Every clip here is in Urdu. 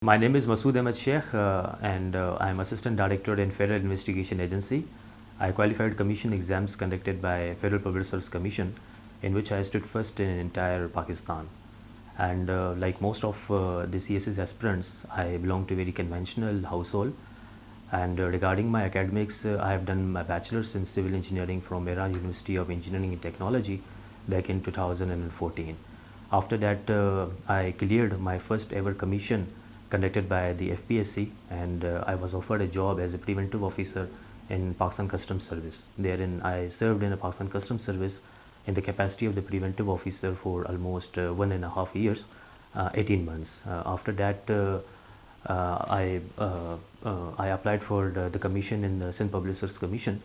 My name is Masood Ahmed Shaikh, and I am Assistant Director in Federal Investigation Agency. I qualified commission exams conducted by Federal Public Service Commission, in which I stood first in entire Pakistan. And like most of the CSS aspirants, I belong to a very conventional household. And regarding my academics, I have done my bachelor's in civil engineering from Mehran University of Engineering and Technology back in 2014. After that, I cleared my first ever commission conducted by the FPSC, and I was offered a job as a preventive officer in Pakistan Customs Service. Therein, I served in a Pakistan Customs Service in the capacity of the preventive officer for almost 1.5 years, 18 months. After that, I applied for the commission in the Sindh Public Service Commission,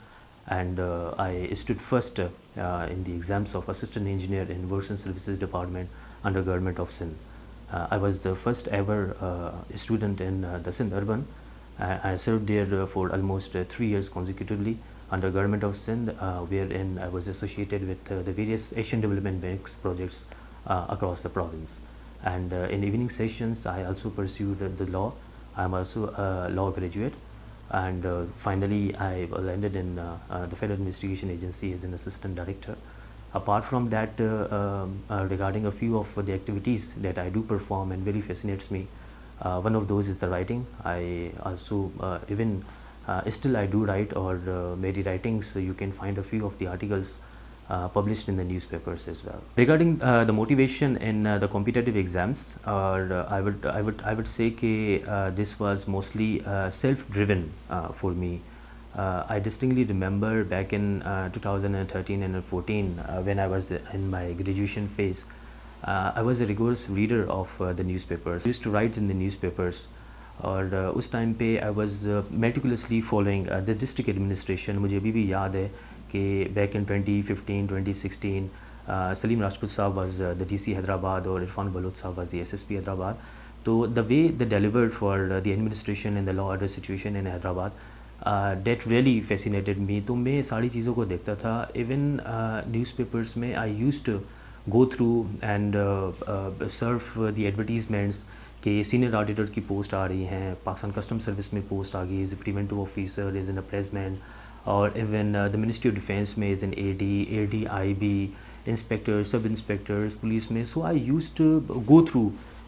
and I stood first in the exams of Assistant Engineer in Works and Services Department under Government of Sindh. I was the first ever student in the Sindh Urban. I served there for almost 3 years consecutively under Government of Sindh, wherein I was associated with the various Asian Development Banks projects across the province. And in evening sessions, I also pursued the law. I am also a law graduate. And finally, I landed in the Federal Investigation Agency as an assistant director. Apart from that, regarding a few of the activities that I do perform and very fascinates me, one of those is the writing. I also even still I do write, or many writings. So you can find a few of the articles published in the newspapers as well. Regarding the motivation in the competitive exams, or I would say that this was mostly self-driven for me. I distinctly remember back in 2013 and 14, when I was in my graduation phase, I was a rigorous reader of the newspapers. I used to write in the newspapers, اور اس ٹائم پہ I was meticulously following the district administration. مجھے ابھی بھی یاد ہے کہ بیک ان 2015 2016 سلیم راجپوت صاحب was the D C Hyderabad, اور عرفان بلوچ صاحب was the S S P Hyderabad. تو the way they delivered for the administration in the law order situation in Hyderabad, that really fascinated me. تو میں ساری چیزوں کو دیکھتا تھا. ایون نیوز پیپرس میں I use to go through and survey the advertisements کہ سینئر آڈیٹر کی پوسٹ آ رہی ہیں, پاکستان کسٹم سروس میں پوسٹ آ گئی as a preventive officer, as an appraisement, اور even the ministry of defence میں as an A D I B, inspector, sub inspectors police میں. So I use to go through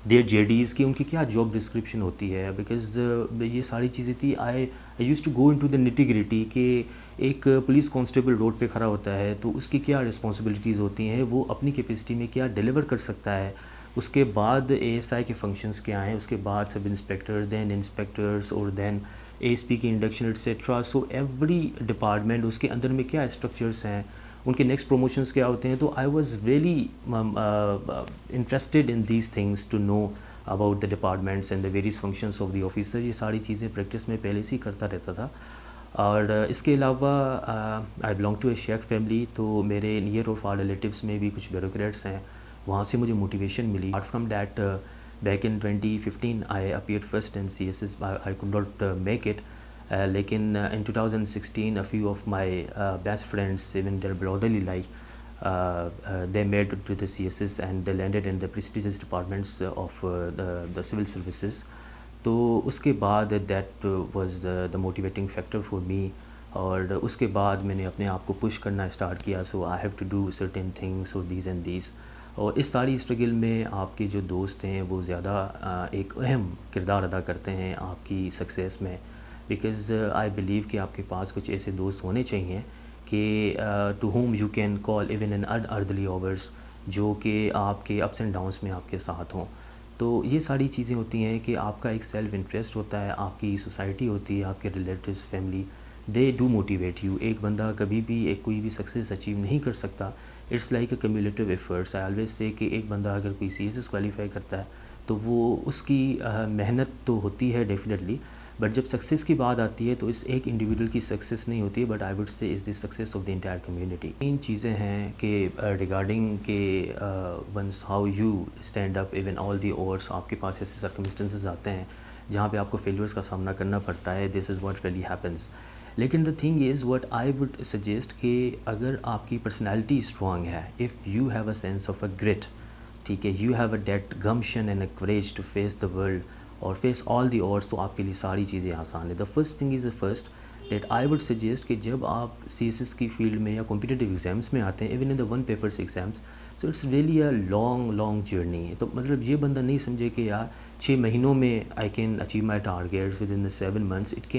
their J Ds کہ ان کی کیا جاب ڈسکرپشن ہوتی ہے, بیکاز یہ ساری چیزیں تھی. I use to go into the nitty نیٹی گریٹی کہ ایک پولیس کانسٹیبل روڈ پہ کھڑا ہوتا ہے تو اس کی کیا رسپانسبلٹیز ہوتی ہیں, وہ اپنی کیپیسٹی میں کیا ڈیلیور کر سکتا ہے. اس کے بعد اے ایس آئی کے فنکشنز کیا ہیں, اس کے بعد سب انسپیکٹر, دین انسپیکٹرس, اور دین اے ایس پی کی induction etcetera. So every department اس کے اندر میں کیا اسٹرکچرس ہیں, ان کے نیکسٹ پروموشنز کیا ہوتے ہیں. تو I was really interested in these things to know about the departments and the various functions of the officer. یہ ساری چیزیں پریکٹس میں پہلے سے ہی کرتا رہتا تھا. اور اس کے علاوہ I belong to a Sheikh family, تو میرے نیئر اور فار ریلیٹیوس میں بھی کچھ بیوروکریٹس ہیں, وہاں سے مجھے موٹیویشن ملی. Apart from that, back in 2015 I appeared first in C S S. I could not make it, لیکن in 2016 a few of my best friends, even their brotherly life, they made it to the CSS and they landed in the prestigious departments of the civil services. تو اس کے بعد that was the motivating factor for me, اور اس کے بعد میں نے اپنے آپ کو پش کرنا اسٹارٹ کیا. So I have to do certain things اور دیز اینڈ دیز. اور اس ساری اسٹرگل میں آپ کے جو دوست ہیں وہ زیادہ ایک اہم کردار ادا کرتے ہیں آپ کی سکسیس میں, بیکاز آئی بلیو کہ آپ کے پاس کچھ ایسے دوست ہونے چاہیے کہ to whom you can call even in early hours, جو کہ آپ کے اپس اینڈ ڈاؤنس میں آپ کے ساتھ ہوں. تو یہ ساری چیزیں ہوتی ہیں کہ آپ کا ایک سیلف انٹرسٹ ہوتا ہے, آپ کی سوسائٹی ہوتی ہے, آپ کے relatives, family, they do motivate you. ایک بندہ کبھی بھی کوئی بھی سکسیز اچیو نہیں کر سکتا. It's like a cumulative efforts. I always say کہ ایک بندہ اگر کوئی سی ایس ایس کوالیفائی کرتا ہے تو وہ اس کی محنت تو ہوتی ہے ڈیفینیٹلی, بٹ جب سکسیز کی بات آتی ہے تو اس ایک انڈیویجول کی سکسیز نہیں ہوتی ہے, but I would say is the success of the entire community. تین چیزیں ہیں کہ ریگارڈنگ کہ once how you stand up even all the overs, آپ کے پاس ایسے سرکمسٹنسز آتے ہیں جہاں پہ آپ کو فیلورس کا سامنا کرنا پڑتا ہے. This is what really happens. لیکن the thing is what I would suggest کہ اگر آپ کی پرسنالٹی اسٹرانگ ہے, if you have a sense of a great, ٹھیک ہے, you have a that gumption and a courage to face the world, اور فیس آل دی odds, تو آپ کے لیے ساری چیزیں آسان ہیں. The first thing is first that I would suggest کہ جب آپ سی ایس ایس کی فیلڈ میں یا کمپٹیٹیو ایگزامس میں آتے ہیں, even in the one papers exams, so it's really a long journey. تو مطلب یہ بندہ نہیں سمجھے کہ یار 6 مہینوں میں I can achieve my targets with in the 7 months. It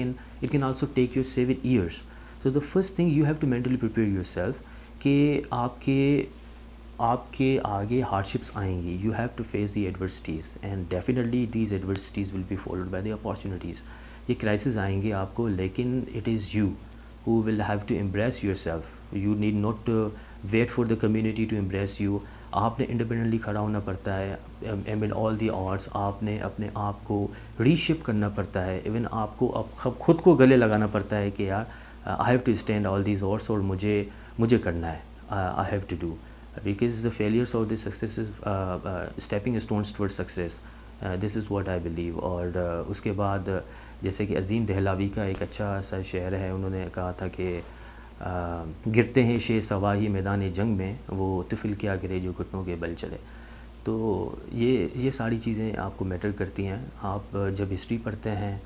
can also take your 7 years. So the first thing you have to mentally prepare yourself کہ آپ کے آگے ہارڈشپس آئیں گی. You have to face the adversities and definitely these adversities will be followed by the opportunities. یہ کرائسز آئیں گے آپ کو, لیکن it is you who will have to embrace yourself. You need not to wait for the community to embrace you. آپ نے انڈیپینڈنٹلی کھڑا ہونا پڑتا ہے amid all the odds. آپ نے اپنے آپ کو ری شیپ کرنا پڑتا ہے. ایون آپ کو خود کو گلے لگانا پڑتا ہے کہ یار I have to stand all these odds, اور مجھے کرنا ہے. I have to do, because the failures or the successes stepping stones towards success. This is what I believe. اور اس کے بعد جیسے کہ عظیم دہلاوی کا ایک اچھا سا شعر ہے, انہوں نے کہا تھا کہ گرتے ہیں شے سواہی میدان جنگ میں, وہ طفل کیا گرے جو گھٹنوں کے بل چلے. تو یہ ساری چیزیں آپ کو میٹر کرتی ہیں. آپ جب ہسٹری پڑھتے ہیں,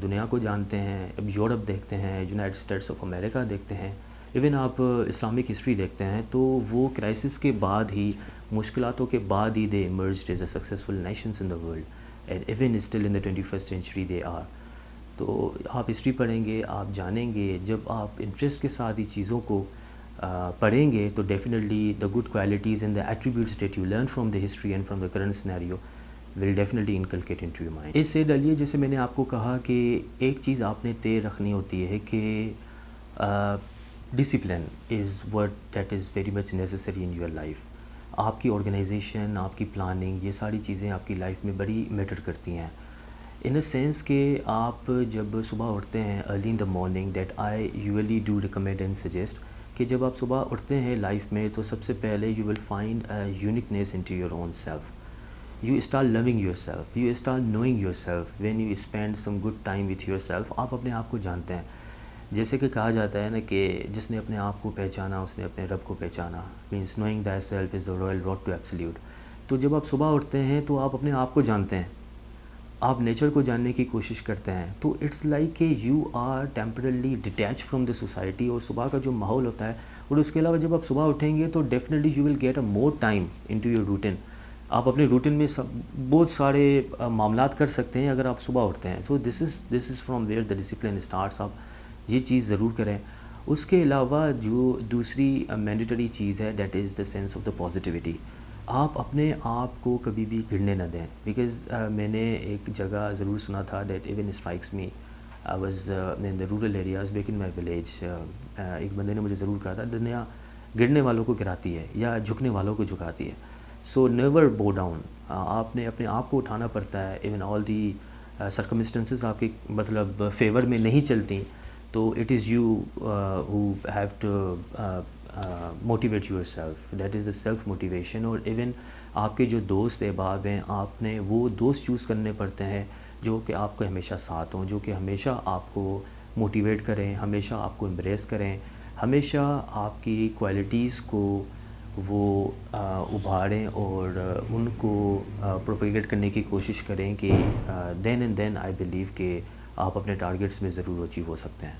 دنیا کو جانتے ہیں, اب یورپ دیکھتے ہیں, یونائٹڈ اسٹیٹس آف امریکہ دیکھتے ہیں, ایون آپ اسلامک ہسٹری دیکھتے ہیں, تو وہ کرائسس کے بعد ہی, مشکلاتوں کے بعد ہی they emerged as a successful nations in the world, and even still in the 21st century they are. تو آپ ہسٹری پڑھیں گے, آپ جانیں گے, جب آپ انٹرسٹ کے ساتھ ہی چیزوں کو پڑھیں گے, تو definitely the good qualities and the attributes that you learn from the history and from the current scenario will definitely inculcate into your mind. اس سے ڈلیے, جیسے میں نے آپ کو کہا کہ ایک چیز آپ نے طے رکھنی ہوتی ہے کہ discipline is word that is very much necessary in your life. آپ کی آرگنائزیشن, آپ کی پلاننگ, یہ ساری چیزیں آپ کی لائف میں بڑی میٹر کرتی ہیں. ان اے سینس کہ آپ جب صبح اٹھتے ہیں early in the morning, that I usually do recommend and suggest کہ جب آپ صبح اٹھتے ہیں لائف میں, تو سب سے پہلے you will find a uniqueness into your own self. You start loving yourself, you start knowing yourself. When you spend some good time with yourself, آپ اپنے آپ کو جانتے ہیں. جیسے کہ کہا جاتا ہے نا کہ جس نے اپنے آپ کو پہچانا اس نے اپنے رب کو پہچانا. Means knowing that self is the royal road to absolute. تو جب آپ صبح اٹھتے ہیں تو آپ اپنے آپ کو جانتے ہیں, آپ نیچر کو جاننے کی کوشش کرتے ہیں. تو اٹس لائک کہ you are temporarily detach from the society. اور صبح کا جو ماحول ہوتا ہے, اور اس کے علاوہ جب آپ صبح اٹھیں گے تو definitely you will get a more time into your routine. آپ اپنے روٹین میں بہت سارے معاملات کر سکتے ہیں اگر آپ صبح اٹھتے ہیں. تو this is from where the discipline starts. آپ یہ چیز ضرور کریں. اس کے علاوہ جو دوسری مینڈیٹری چیز ہے, that is the sense of the positivity. آپ اپنے آپ کو کبھی بھی گرنے نہ دیں. بیکاز میں نے ایک جگہ ضرور سنا تھا, that even strikes me, I was in the rural areas back in my village. ایک بندے نے مجھے ضرور کہا تھا, دنیا گرنے والوں کو گراتی ہے یا جھکنے والوں کو جھکاتی ہے. سو نیور بو ڈاؤن. آپ نے اپنے آپ کو اٹھانا پڑتا ہے. ایون آل دی سرکمسٹنسز آپ کے مطلب فیور میں نہیں چلتی, تو it is you who have to motivate yourself. That is the self motivation. اور ایون آپ کے جو دوست احباب ہیں, آپ نے وہ دوست چوز کرنے پڑتے ہیں جو کہ آپ کو ہمیشہ ساتھ ہوں, جو کہ ہمیشہ آپ کو موٹیویٹ کریں, ہمیشہ آپ کو امبریس کریں, ہمیشہ آپ کی کوالٹیز کو وہ ابھاریں اور ان کو پروپیگیٹ کرنے کی کوشش کریں کہ دین اینڈ دین آئی بلیو کہ آپ اپنے ٹارگیٹس میں ضرور اچیو ہو سکتے ہیں.